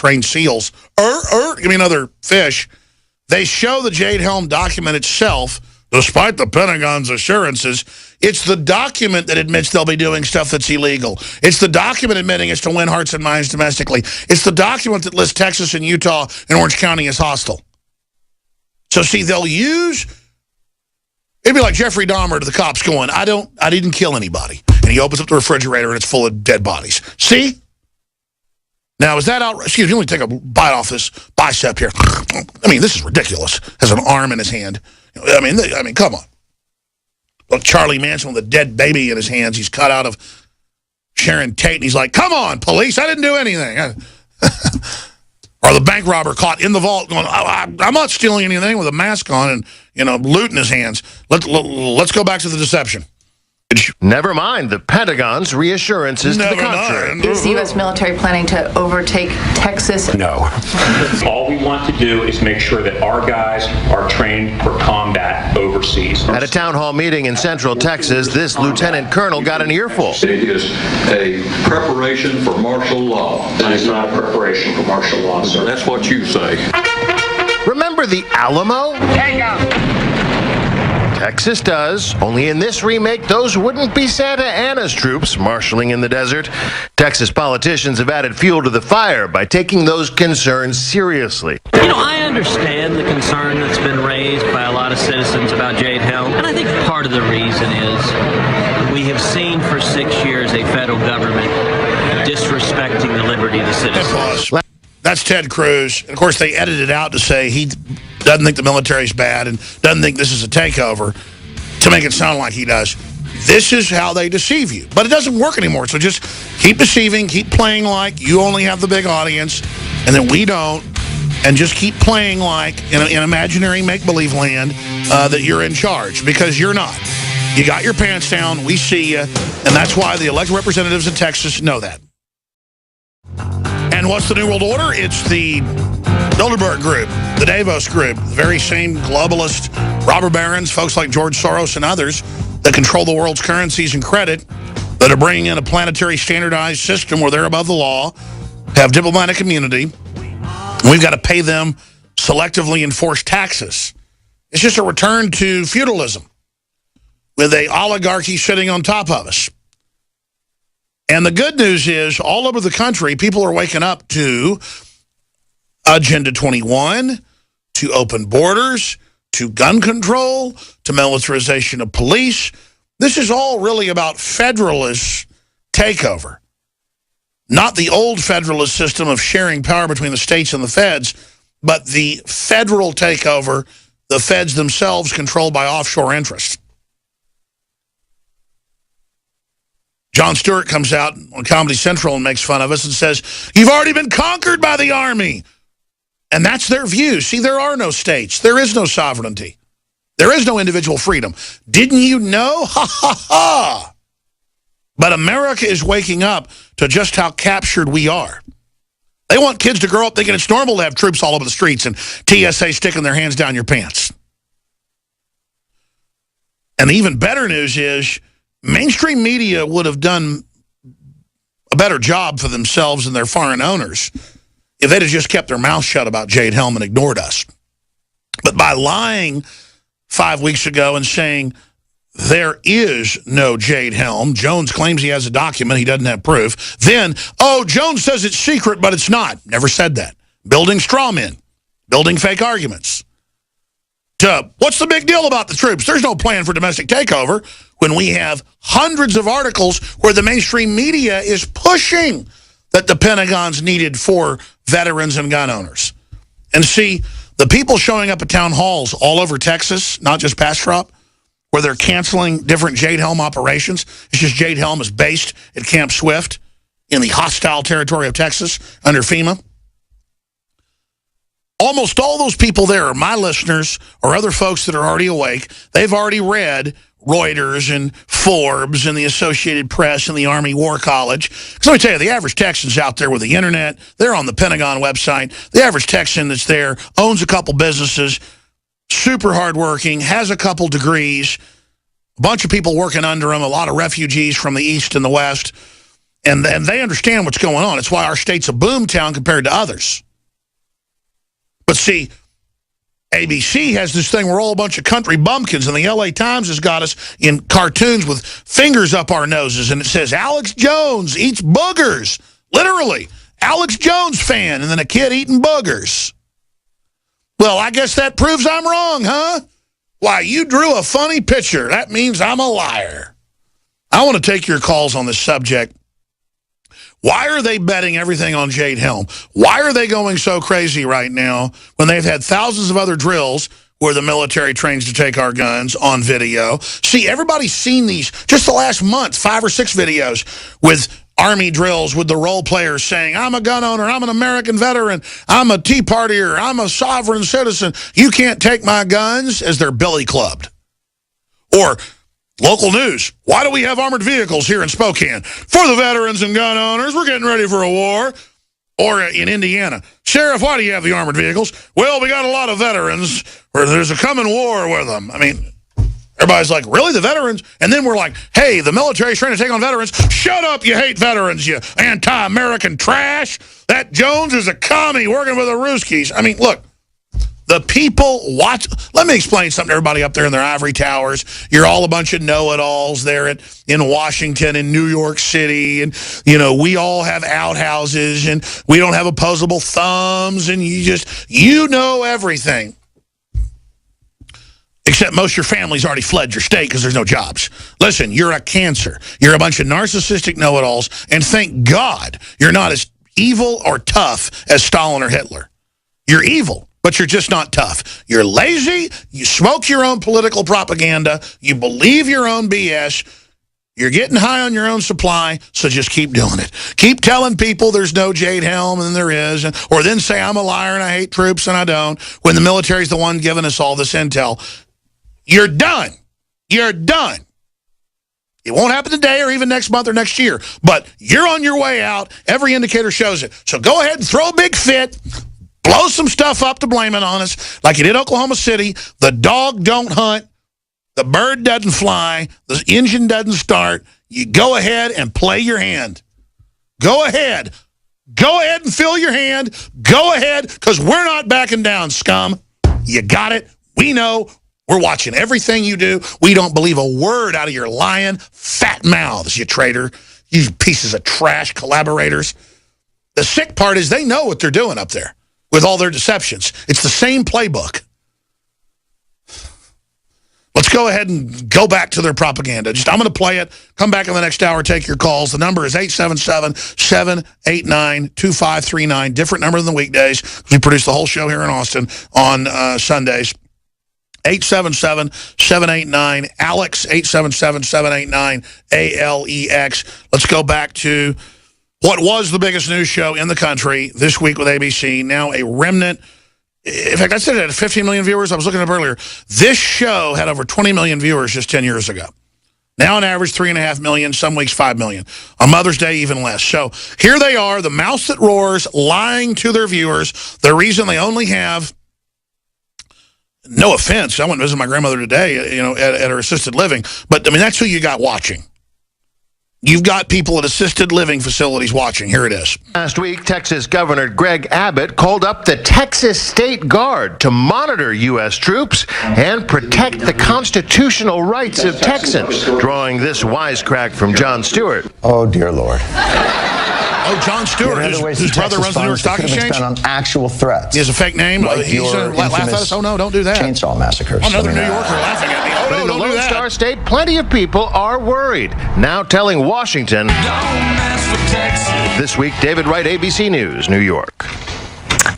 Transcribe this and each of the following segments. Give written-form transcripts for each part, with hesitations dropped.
trained seals. Give me another fish. They show the Jade Helm document itself, despite the Pentagon's assurances. It's the document that admits they'll be doing stuff that's illegal. It's the document admitting it's to win hearts and minds domestically. It's the document that lists Texas and Utah and Orange County as hostile. So, see, they'll use... It'd be like Jeffrey Dahmer to the cops going, I didn't kill anybody. And he opens up the refrigerator and it's full of dead bodies. See? Now, is that out? Excuse me, let me take a bite off this bicep here. I mean, this is ridiculous. Has an arm in his hand. I mean, come on. Look, Charlie Manson with a dead baby in his hands. He's cut out of Sharon Tate, and he's like, come on, police, I didn't do anything. Or the bank robber caught in the vault going, I'm not stealing anything, with a mask on and, loot in his hands. Let's go back to the deception. Never mind the Pentagon's reassurances to the contrary. Is the U.S. military planning to overtake Texas? No. All we want to do is make sure that our guys are trained for combat overseas. At a town hall meeting in Central Texas, this lieutenant colonel got an earful. It is a preparation for martial law. It's not a preparation for martial law, sir. That's what you say. Remember the Alamo? Take out. Texas does, only in this remake, those wouldn't be Santa Anna's troops marshaling in the desert. Texas politicians have added fuel to the fire by taking those concerns seriously. I understand the concern that's been raised by a lot of citizens about Jade Helm, and I think part of the reason is we have seen for 6 years a federal government disrespecting the liberty of the citizens. That's Ted Cruz. And of course, they edited it out to say he doesn't think the military's bad and doesn't think this is a takeover, to make it sound like he does. This is how they deceive you. But it doesn't work anymore. So just keep deceiving, keep playing like you only have the big audience, and then we don't. And just keep playing like in imaginary make-believe land that you're in charge, because you're not. You got your pants down. We see you. And that's why the elected representatives in Texas know that. And what's the New World Order? It's the Bilderberg Group, the Davos Group, the very same globalist robber barons, folks like George Soros and others that control the world's currencies and credit, that are bringing in a planetary standardized system where they're above the law, have diplomatic immunity. We've got to pay them selectively enforced taxes. It's just a return to feudalism with a oligarchy sitting on top of us. And the good news is, all over the country, people are waking up to Agenda 21, to open borders, to gun control, to militarization of police. This is all really about federalist takeover. Not the old federalist system of sharing power between the states and the feds, but the federal takeover, the feds themselves controlled by offshore interests. Jon Stewart comes out on Comedy Central and makes fun of us and says, you've already been conquered by the Army. And that's their view. See, there are no states. There is no sovereignty. There is no individual freedom. Didn't you know? Ha, ha, ha. But America is waking up to just how captured we are. They want kids to grow up thinking it's normal to have troops all over the streets and TSA sticking their hands down your pants. And the even better news is, mainstream media would have done a better job for themselves and their foreign owners if they'd have just kept their mouth shut about Jade Helm and ignored us. But by lying 5 weeks ago and saying there is no Jade Helm, Jones claims he has a document, he doesn't have proof. Then, Jones says it's secret, but it's not. Never said that. Building straw men, building fake arguments. What's the big deal about the troops? There's no plan for domestic takeover, when we have hundreds of articles where the mainstream media is pushing that the Pentagon's needed for veterans and gun owners. And see, the people showing up at town halls all over Texas, not just Bastrop, where they're canceling different Jade Helm operations. It's just Jade Helm is based at Camp Swift in the hostile territory of Texas under FEMA. Almost all those people there are my listeners or other folks that are already awake. They've already read Reuters and Forbes and the Associated Press and the Army War College. Because let me tell you, the average Texan's out there with the internet. They're on the Pentagon website. The average Texan that's there owns a couple businesses, super hardworking, has a couple degrees, a bunch of people working under him, a lot of refugees from the East and the West. And they understand what's going on. It's why our state's a boom town compared to others. But see, ABC has this thing where we're all a bunch of country bumpkins, and the LA Times has got us in cartoons with fingers up our noses, and it says, Alex Jones eats boogers. Literally, Alex Jones fan, and then a kid eating boogers. Well, I guess that proves I'm wrong, huh? Why, you drew a funny picture. That means I'm a liar. I want to take your calls on this subject. Why are they betting everything on Jade Helm? Why are they going so crazy right now when they've had thousands of other drills where the military trains to take our guns on video? See, everybody's seen these just the last month, 5 or 6 videos with Army drills with the role players saying, I'm a gun owner, I'm an American veteran, I'm a Tea Partier, I'm a sovereign citizen. You can't take my guns, as they're billy clubbed. Or local news, why do we have armored vehicles here in Spokane? For the veterans and gun owners, we're getting ready for a war. Or in Indiana, Sheriff, why do you have the armored vehicles? Well, we got a lot of veterans where there's a coming war with them. I mean, everybody's like, really, the veterans? And then we're like, hey, the military's trying to take on veterans. Shut up, you hate veterans, you anti-American trash. That Jones is a commie working with the Ruskies. I mean, look. The people watch. Let me explain something to everybody up there in their ivory towers. You're all a bunch of know-it-alls there in Washington and New York City. And, you know, we all have outhouses and we don't have opposable thumbs. And you know everything. Except most of your family's already fled your state because there's no jobs. Listen, you're a cancer. You're a bunch of narcissistic know-it-alls. And thank God you're not as evil or tough as Stalin or Hitler. You're evil. But you're just not tough. You're lazy, you smoke your own political propaganda, you believe your own BS, you're getting high on your own supply, so just keep doing it. Keep telling people there's no Jade Helm and there is, or then say I'm a liar and I hate troops and I don't, when the military's the one giving us all this intel. You're done. You're done. It won't happen today or even next month or next year, but you're on your way out. Every indicator shows it. So go ahead and throw a big fit. Blow some stuff up to blame it on us, like you did Oklahoma City. The dog don't hunt. The bird doesn't fly. The engine doesn't start. You go ahead and play your hand. Go ahead. Go ahead and fill your hand. Go ahead, because we're not backing down, scum. You got it. We know. We're watching everything you do. We don't believe a word out of your lying fat mouths, you traitor. You pieces of trash collaborators. The sick part is they know what they're doing up there. With all their deceptions. It's the same playbook. Let's go ahead and go back to their propaganda. I'm going to play it. Come back in the next hour, take your calls. The number is 877-789-2539. Different number than the weekdays. We produce the whole show here in Austin on Sundays. 877-789-ALEX, 877-789-ALEX. Let's go back to what was the biggest news show in the country this week with ABC, now a remnant. In fact, I said it had 15 million viewers. I was looking up earlier. This show had over 20 million viewers just 10 years ago. Now on average, 3.5 million, some weeks 5 million. On Mother's Day, even less. So here they are, the mouse that roars, lying to their viewers. The reason they only have, no offense, I went to visit my grandmother today, at her assisted living. But, I mean, that's who you got watching. You've got people at assisted living facilities watching. Here it is. Last week, Texas Governor Greg Abbott called up the Texas State Guard to monitor U.S. troops and protect the constitutional rights of Texans, drawing this wisecrack from Jon Stewart. Oh, dear Lord. Oh, Jon Stewart, whose brother runs the New York Stock Exchange? On actual threats. He has a fake name. Like He's laugh at us. Oh, no, don't do that. Chainsaw massacres. Oh, another New Yorker laughing at me. Oh, But no, in the don't do Lone that. Star State, plenty of people are worried. Now telling Washington. This week, David Wright, ABC News, New York.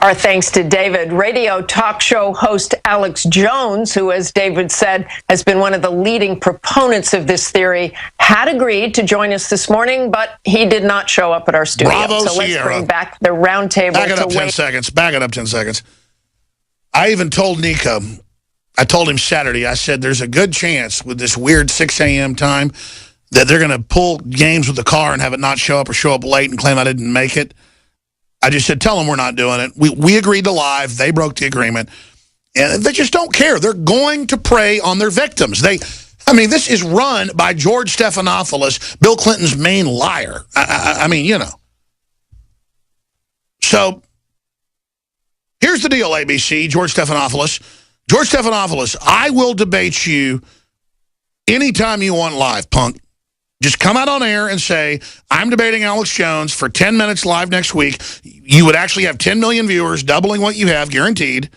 Our thanks to David. Radio talk show host Alex Jones, who, as David said, has been one of the leading proponents of this theory, had agreed to join us this morning, but he did not show up at our studio. Bravo, so let's Sierra. bring back the roundtable. Back it up 10 seconds. Back it up 10 seconds. I even told Nico, I told him Saturday, I said, there's a good chance with this weird 6 a.m. time that they're going to pull games with the car and have it not show up or show up late and claim I didn't make it. I just said, tell them we're not doing it. We agreed to live. They broke the agreement. And they just don't care. They're going to prey on their victims. I mean, this is run by George Stephanopoulos, Bill Clinton's main liar. I mean, you know. So, here's the deal, ABC, George Stephanopoulos. George Stephanopoulos, I will debate you anytime you want live, punk. Just come out on air and say, I'm debating Alex Jones for 10 minutes live next week. You would actually have 10 million viewers, doubling what you have, guaranteed.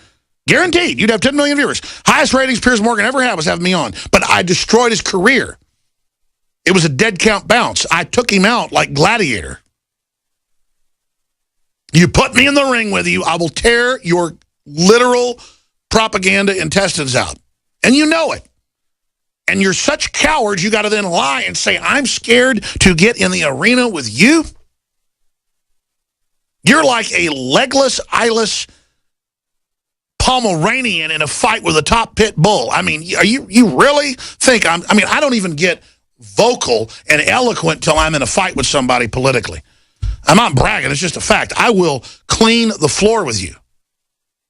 Guaranteed. You'd have 10 million viewers. Highest ratings Piers Morgan ever had was having me on. But I destroyed his career. It was a dead count bounce. I took him out like Gladiator. You put me in the ring with you, I will tear your literal propaganda intestines out. And you know it. And you're such cowards, you got to then lie and say, I'm scared to get in the arena with you? You're like a legless, eyeless Pomeranian in a fight with a top pit bull. I mean, you really think I don't even get vocal and eloquent till I'm in a fight with somebody politically. I'm not bragging, it's just a fact. I will clean the floor with you.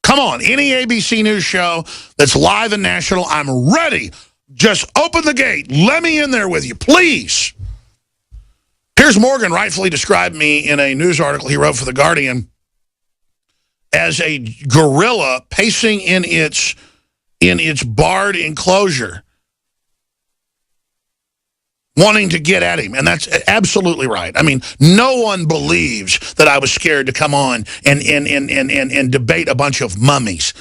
Come on, any ABC News show that's live and national, I'm ready. Just open the gate. Let me in there with you, please. Piers Morgan rightfully described me in a news article he wrote for The Guardian as a gorilla pacing in its barred enclosure, wanting to get at him. And that's absolutely right. I mean, no one believes that I was scared to come on and debate a bunch of mummies.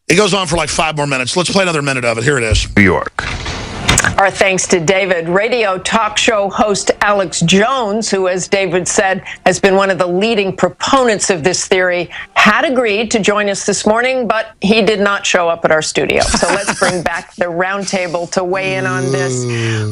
It goes on for like 5 more minutes. Let's play another minute of it. Here it is. New York. Our thanks to David. Radio talk show host Alex Jones, who, as David said, has been one of the leading proponents of this theory, had agreed to join us this morning, but he did not show up at our studio. So let's bring back the roundtable to weigh in on this.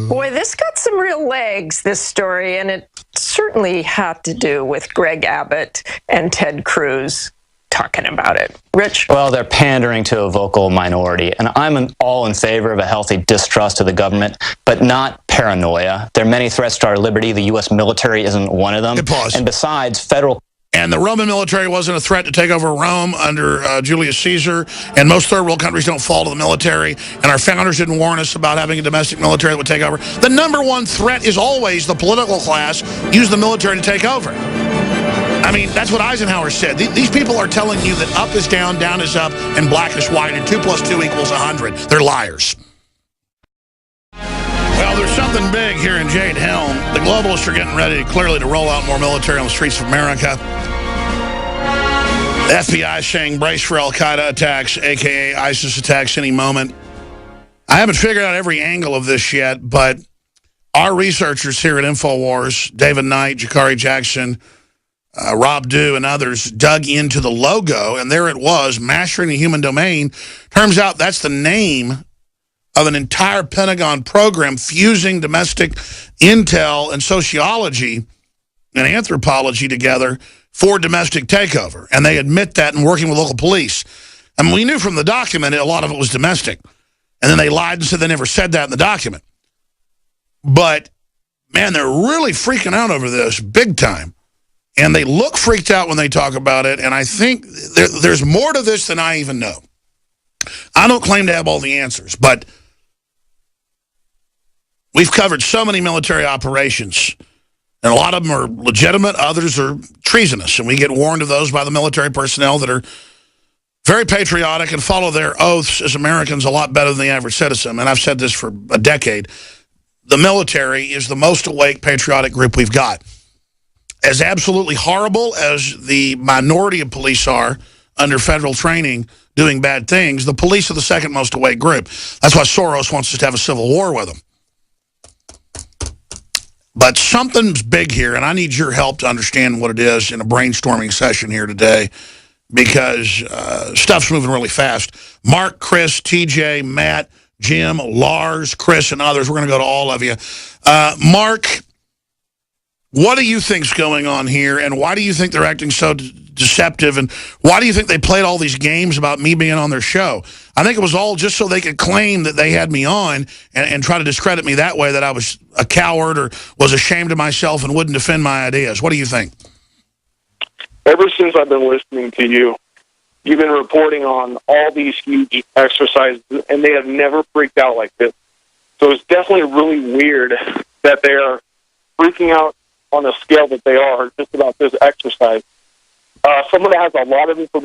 Boy, this got some real legs, this story, and it certainly had to do with Greg Abbott and Ted Cruz talking about it. Rich? Well, they're pandering to a vocal minority, and I'm all in favor of a healthy distrust of the government, but not paranoia. There are many threats to our liberty. The U.S. military isn't one of them. Good pause. And besides, federal... And the Roman military wasn't a threat to take over Rome under Julius Caesar, and most third world countries don't fall to the military, and our founders didn't warn us about having a domestic military that would take over. The number one threat is always the political class use the military to take over. I mean, that's what Eisenhower said. These people are telling you that up is down, down is up, and black is white, and 2 + 2 = 100. They're liars. Well, there's something big here in Jade Helm. The globalists are getting ready, clearly, to roll out more military on the streets of America. The FBI is saying brace for al-Qaeda attacks, a.k.a. ISIS attacks any moment. I haven't figured out every angle of this yet, but our researchers here at InfoWars, David Knight, Jakari Jackson, Rob Dew and others dug into the logo, and there it was, Mastering the Human Domain. Turns out that's the name of an entire Pentagon program fusing domestic intel and sociology and anthropology together for domestic takeover. And they admit that in working with local police. I mean, we knew from the document a lot of it was domestic. And then they lied and said they never said that in the document. But, man, they're really freaking out over this big time. And they look freaked out when they talk about it, and I think there's more to this than I even know. I don't claim to have all the answers, but we've covered so many military operations, and a lot of them are legitimate, others are treasonous, and we get warned of those by the military personnel that are very patriotic and follow their oaths as Americans a lot better than the average citizen, and I've said this for a decade. The military is the most awake, patriotic group we've got. As absolutely horrible as the minority of police are under federal training doing bad things, the police are the second most awake group. That's why Soros wants us to have a civil war with them. But something's big here, and I need your help to understand what it is in a brainstorming session here today, because stuff's moving really fast. Mark, Chris, TJ, Matt, Jim, Lars, Chris, and others, we're going to go to all of you. Mark, what do you think's going on here, and why do you think they're acting so deceptive, and why do you think they played all these games about me being on their show? I think it was all just so they could claim that they had me on and try to discredit me that way, that I was a coward or was ashamed of myself and wouldn't defend my ideas. What do you think? Ever since I've been listening to you, you've been reporting on all these huge exercises, and they have never freaked out like this. So it's definitely really weird that they are freaking out on the scale that they are just about this exercise. Someone that has a lot of information